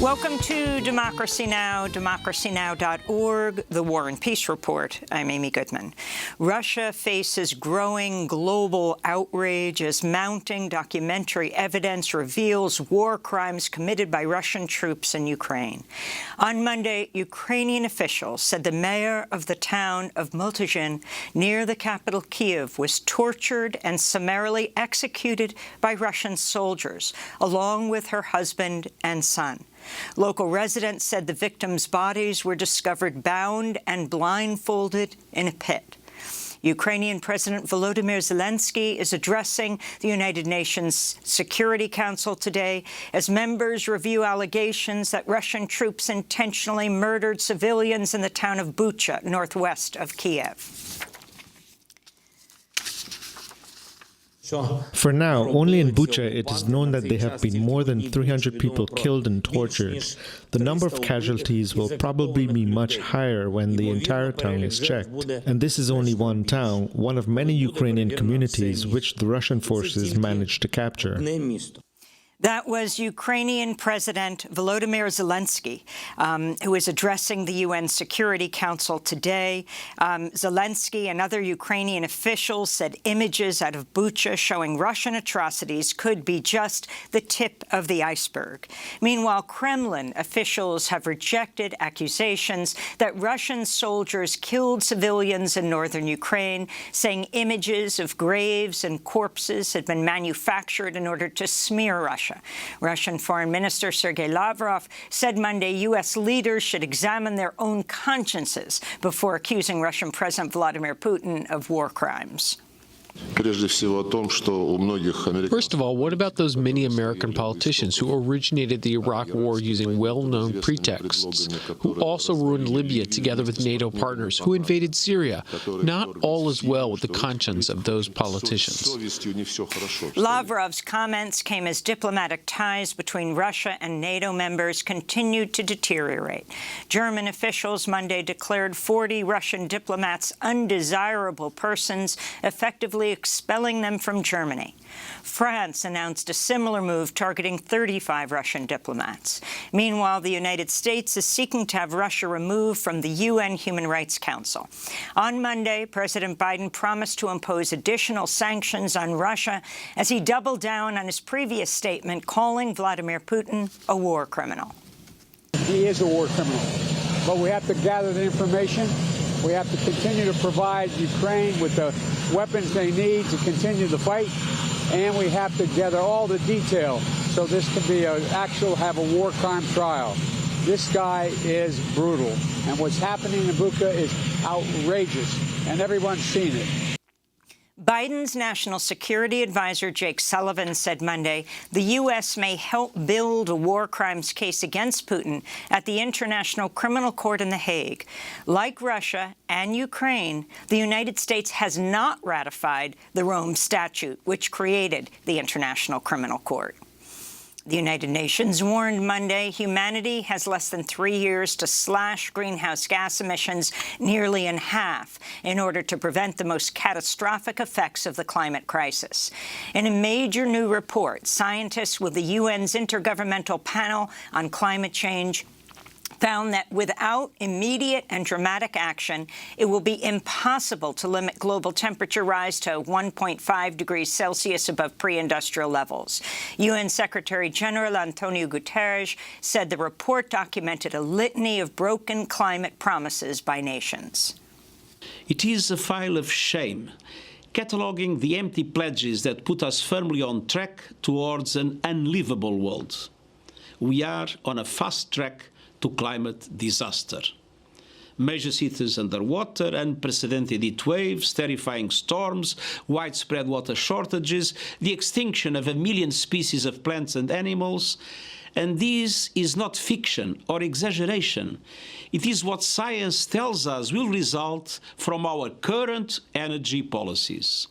Welcome to Democracy Now!, democracynow.org, the War and Peace Report. I'm Amy Goodman. Russia faces growing global outrage as mounting documentary evidence reveals war crimes committed by Russian troops in Ukraine. On Monday, Ukrainian officials said the mayor of the town of Multizhin, near the capital Kyiv, was tortured and summarily executed by Russian soldiers, along with her husband and son. Local residents said the victims' bodies were discovered bound and blindfolded in a pit. Ukrainian President Volodymyr Zelensky is addressing the United Nations Security Council today as members review allegations that Russian troops intentionally murdered civilians in the town of Bucha, northwest of Kyiv. For now, only in Bucha it is known that there have been more than 300 people killed and tortured. The number of casualties will probably be much higher when the entire town is checked. And this is only one town, one of many Ukrainian communities which the Russian forces managed to capture. That was Ukrainian President Volodymyr Zelensky, who is addressing the UN Security Council today. Zelensky and other Ukrainian officials said images out of Bucha showing Russian atrocities could be just the tip of the iceberg. Meanwhile, Kremlin officials have rejected accusations that Russian soldiers killed civilians in northern Ukraine, saying images of graves and corpses had been manufactured in order to smear Russia. Russian Foreign Minister Sergei Lavrov said Monday U.S. leaders should examine their own consciences before accusing Russian President Vladimir Putin of war crimes. First of all, what about those many American politicians who originated the Iraq War using well-known pretexts, who also ruined Libya together with NATO partners, who invaded Syria? Not all is well with the conscience of those politicians. Lavrov's comments came as diplomatic ties between Russia and NATO members continued to deteriorate. German officials Monday declared 40 Russian diplomats undesirable persons, effectively expelling them from Germany. France announced a similar move targeting 35 Russian diplomats. Meanwhile, the United States is seeking to have Russia removed from the UN Human Rights Council. On Monday, President Biden promised to impose additional sanctions on Russia as he doubled down on his previous statement calling Vladimir Putin a war criminal. He is a war criminal, but we have to gather the information. We have to continue to provide Ukraine with the weapons they need to continue the fight, and we have to gather all the detail so this can be have a war crime trial. This guy is brutal, and what's happening in Bucha is outrageous, and everyone's seen it. Biden's National Security Advisor Jake Sullivan said Monday the U.S. may help build a war crimes case against Putin at the International Criminal Court in The Hague. Like Russia and Ukraine, the United States has not ratified the Rome Statute, which created the International Criminal Court. The United Nations warned Monday humanity has less than 3 years to slash greenhouse gas emissions nearly in half in order to prevent the most catastrophic effects of the climate crisis. In a major new report, scientists with the UN's Intergovernmental Panel on Climate Change found that without immediate and dramatic action, it will be impossible to limit global temperature rise to 1.5 degrees Celsius above pre-industrial levels. UN Secretary-General Antonio Guterres said the report documented a litany of broken climate promises by nations. It is a file of shame, cataloguing the empty pledges that put us firmly on track towards an unlivable world. We are on a fast track to climate disaster. Major cities underwater, unprecedented heat waves, terrifying storms, widespread water shortages, the extinction of 1 million species of plants and animals. And this is not fiction or exaggeration. It is what science tells us will result from our current energy policies.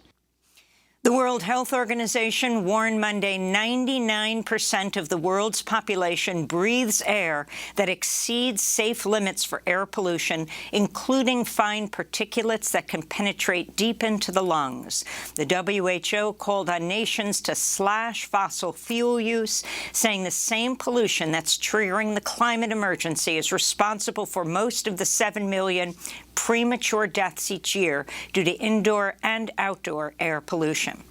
The World Health Organization warned Monday 99% of the world's population breathes air that exceeds safe limits for air pollution, including fine particulates that can penetrate deep into the lungs. The WHO called on nations to slash fossil fuel use, saying the same pollution that's triggering the climate emergency is responsible for most of the 7 million premature deaths each year due to indoor and outdoor air pollution.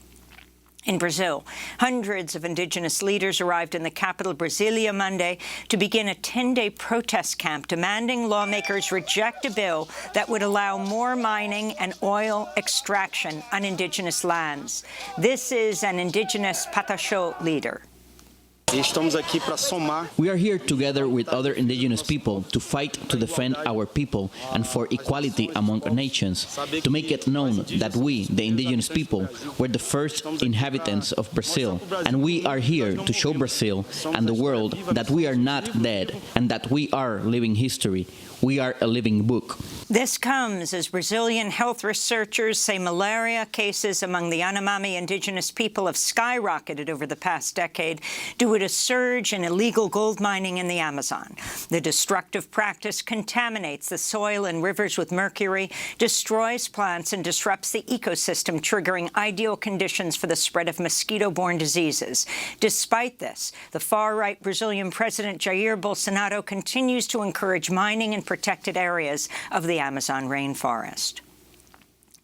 In Brazil, hundreds of indigenous leaders arrived in the capital, Brasilia, Monday to begin a 10-day protest camp demanding lawmakers reject a bill that would allow more mining and oil extraction on indigenous lands. This is an indigenous Pataxó leader. We are here together with other indigenous people to fight to defend our people and for equality among nations, to make it known that we, the indigenous people, were the first inhabitants of Brazil, and we are here to show Brazil and the world that we are not dead and that we are living history. We are a living book. This comes as Brazilian health researchers say malaria cases among the Yanomami indigenous people have skyrocketed over the past decade due to a surge in illegal gold mining in the Amazon. The destructive practice contaminates the soil and rivers with mercury, destroys plants, and disrupts the ecosystem, triggering ideal conditions for the spread of mosquito-borne diseases. Despite this, the far-right Brazilian President Jair Bolsonaro continues to encourage mining in protected areas of the Amazon rainforest.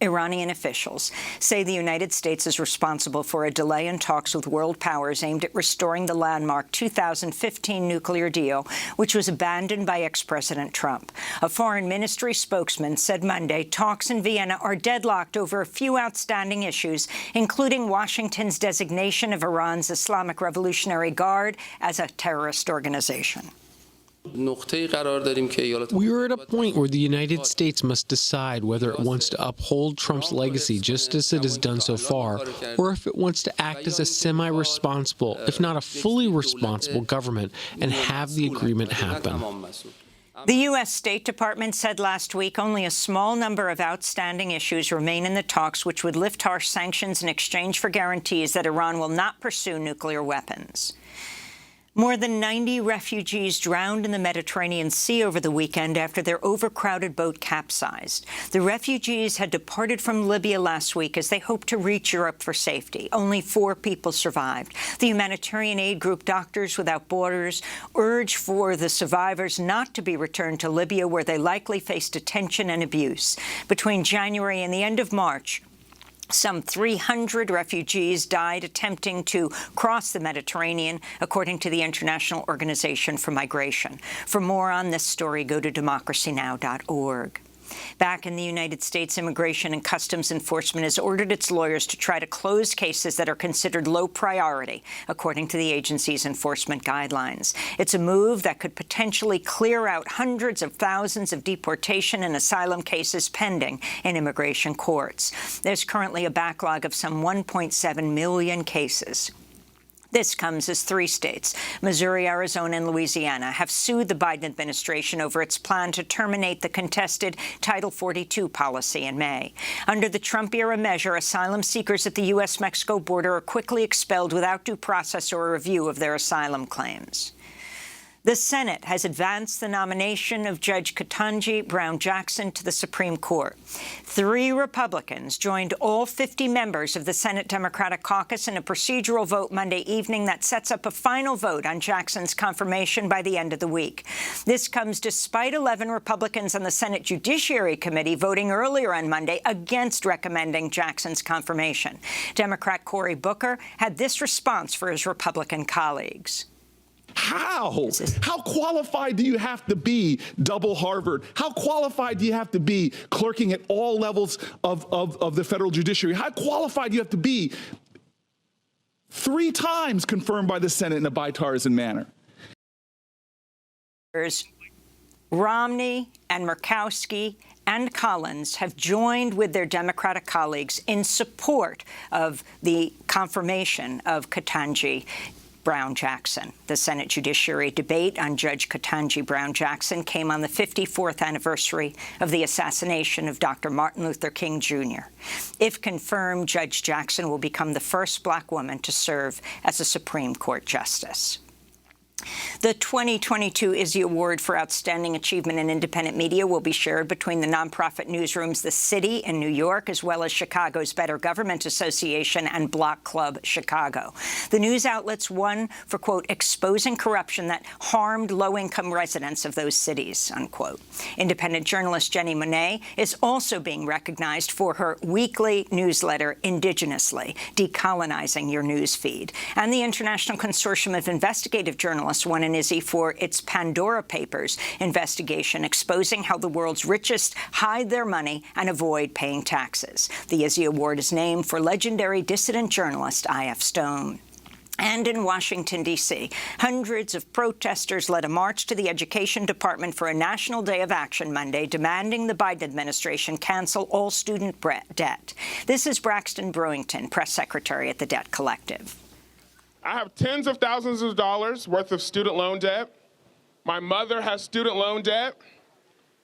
Iranian officials say the United States is responsible for a delay in talks with world powers aimed at restoring the landmark 2015 nuclear deal, which was abandoned by ex-President Trump. A foreign ministry spokesman said Monday talks in Vienna are deadlocked over a few outstanding issues, including Washington's designation of Iran's Islamic Revolutionary Guard as a terrorist organization. We are at a point where the United States must decide whether it wants to uphold Trump's legacy just as it has done so far, or if it wants to act as a semi-responsible, if not a fully responsible government and have the agreement happen. The U.S. State Department said last week only a small number of outstanding issues remain in the talks, which would lift harsh sanctions in exchange for guarantees that Iran will not pursue nuclear weapons. More than 90 refugees drowned in the Mediterranean Sea over the weekend after their overcrowded boat capsized. The refugees had departed from Libya last week as they hoped to reach Europe for safety. Only 4 people survived. The humanitarian aid group Doctors Without Borders urged for the survivors not to be returned to Libya, where they likely face detention and abuse. Between January and the end of March, some 300 refugees died attempting to cross the Mediterranean, according to the International Organization for Migration. For more on this story, go to democracynow.org. Back in the United States, Immigration and Customs Enforcement has ordered its lawyers to try to close cases that are considered low priority, according to the agency's enforcement guidelines. It's a move that could potentially clear out hundreds of thousands of deportation and asylum cases pending in immigration courts. There's currently a backlog of some 1.7 million cases. This comes as 3 states, Missouri, Arizona, and Louisiana, have sued the Biden administration over its plan to terminate the contested Title 42 policy in May. Under the Trump-era measure, asylum seekers at the U.S.-Mexico border are quickly expelled without due process or review of their asylum claims. The Senate has advanced the nomination of Judge Ketanji Brown Jackson to the Supreme Court. 3 Republicans joined all 50 members of the Senate Democratic Caucus in a procedural vote Monday evening that sets up a final vote on Jackson's confirmation by the end of the week. This comes despite 11 Republicans on the Senate Judiciary Committee voting earlier on Monday against recommending Jackson's confirmation. Democrat Cory Booker had this response for his Republican colleagues. How? How qualified do you have to be, double Harvard? How qualified do you have to be clerking at all levels of the federal judiciary? How qualified do you have to be 3 times confirmed by the Senate in a bipartisan manner? Romney and Murkowski and Collins have joined with their Democratic colleagues in support of the confirmation of Ketanji. Brown Jackson. The Senate Judiciary debate on Judge Ketanji Brown Jackson came on the 54th anniversary of the assassination of Dr. Martin Luther King, Jr. If confirmed, Judge Jackson will become the first Black woman to serve as a Supreme Court justice. The 2022 Izzy Award for Outstanding Achievement in Independent Media will be shared between the nonprofit newsrooms The City in New York, as well as Chicago's Better Government Association and Block Club Chicago. The news outlets won for, quote, exposing corruption that harmed low-income residents of those cities, unquote. Independent journalist Jenny Monet is also being recognized for her weekly newsletter, Indigenously, Decolonizing Your News Feed. And the International Consortium of Investigative Journalists won an Izzy for its Pandora Papers investigation, exposing how the world's richest hide their money and avoid paying taxes. The Izzy Award is named for legendary dissident journalist I.F. Stone. And in Washington, D.C., hundreds of protesters led a march to the Education Department for a National Day of Action Monday, demanding the Biden administration cancel all student debt. This is Braxton Brewington, press secretary at the Debt Collective. I have tens of thousands of dollars worth of student loan debt. My mother has student loan debt.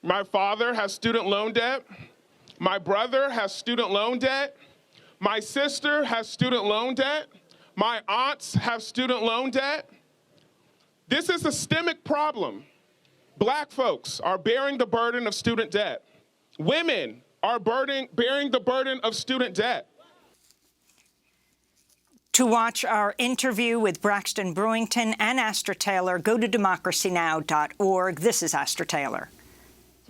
My father has student loan debt. My brother has student loan debt. My sister has student loan debt. My aunts have student loan debt. This is a systemic problem. Black folks are bearing the burden of student debt. Women are bearing the burden of student debt. To watch our interview with Braxton Brewington and Astra Taylor, go to democracynow.org. This is Astra Taylor.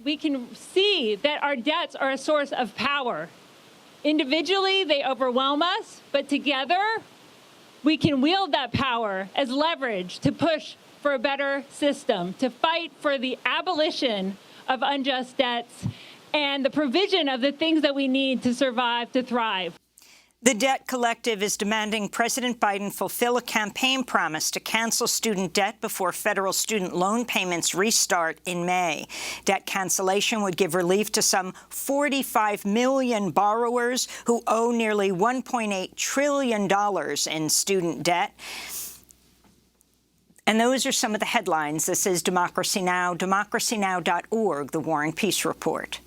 We can see that our debts are a source of power. Individually, they overwhelm us, but together, we can wield that power as leverage to push for a better system, to fight for the abolition of unjust debts and the provision of the things that we need to survive, to thrive. The Debt Collective is demanding President Biden fulfill a campaign promise to cancel student debt before federal student loan payments restart in May. Debt cancellation would give relief to some 45 million borrowers who owe nearly $1.8 trillion in student debt. And those are some of the headlines. This is Democracy Now!, democracynow.org, The War and Peace Report.